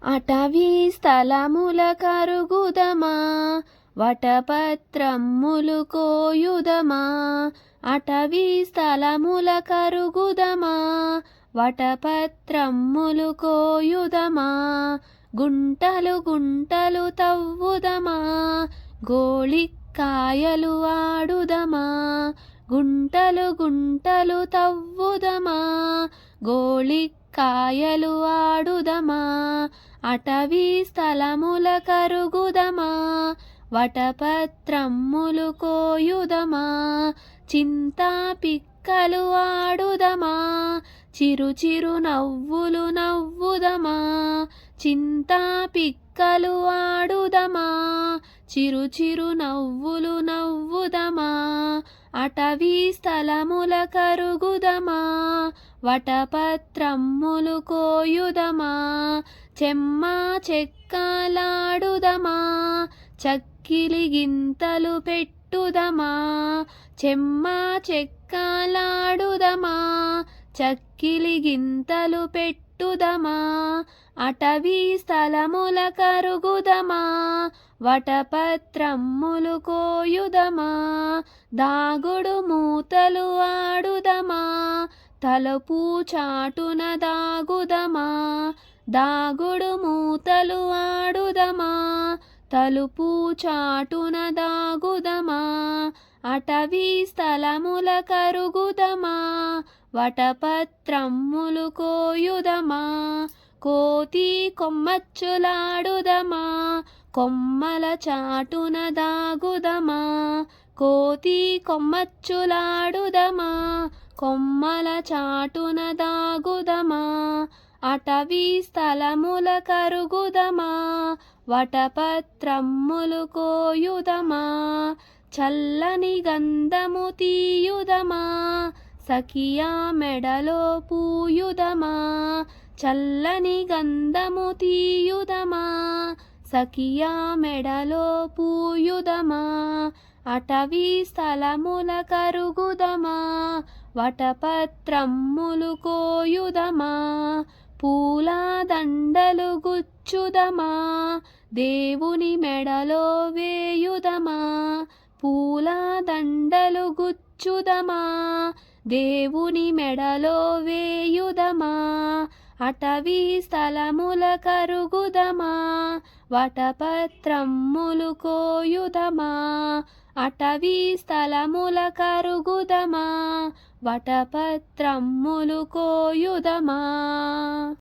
అటవీ స్థలముల కరుగుదమా వటపత్రమ్ములు కోయుదమా. అటవీ స్థలముల కరుగుదమా వటపత్రమ్ములు కోయుదమా. గుంటలు గుంటలు తవ్వుదమా గోళిక్కాయలు ఆడుదమా. గుంటలు గుంటలు తవ్వుదమా గోళిక్కాయలు ఆడుదమా. అటవీ స్థలముల కరుగుదమా వటపత్రమ్ములు కోయుదమా. చింతా పిక్కలు ఆడుదమా చిరు చిరు నవ్వులు నవ్వుదమా. చింతా పిక్కలు ఆడుదమా చిరు చిరు నవ్వులు నవ్వుదమా. అటవీ స్థలముల కరుగుదమా వటపత్రమ్ములు కోయుదమా. చెమ్మా చెక్కలాడుదమా చక్కిలి గింతలు పెట్టుదమా. చెమ్మా చెక్కలాడుదమా చక్కిలి గింతలు పెట్టుదమా. అటవీ స్థలముల కరుగుదమా వటపత్రమ్ములు కోయుదమా. దాగుడు మూతలు ఆడుదమా తలుపు చాటున దాగుదమా. దాగుడు మూతలు ఆడుదమా తలుపు చాటున దాగుదమా. అటవీ స్థలముల కరుగుదమా వటపత్రమ్ములు కోయుదమా. కోతి కొమ్మచ్చులాడుదమా కొమ్మల చాటున దాగుదమా. కోతి కొమ్మచ్చులాడుదమా కొమ్మల చాటున దాగుదమా. అటవీ స్థలముల కరుగుదమా వటపత్రమ్ములు కోయుదమా. చల్లని గంధము తీయుదమా సఖియా మెడలో పూయుదమా. చల్లని గంధము తీయుదమా సఖియా మెడలో పూయుదమా. అటవీ స్థలముల కరుగుదమా వటపత్రమ్ములు కోయుదమా. పూల దండలు గుచ్చుదమా దేవుని మెడలో వేయుదమా. పూల దండలు గుచ్చుదమా దేవుని మెడలో వేయుదమా. అటవీ స్థలముల కరుగుదమా వటపత్రమ్ములు కోయుదమా. అటవీ స్థలముల కరుగుదమా వటపత్రమ్ములు కోయుదమా.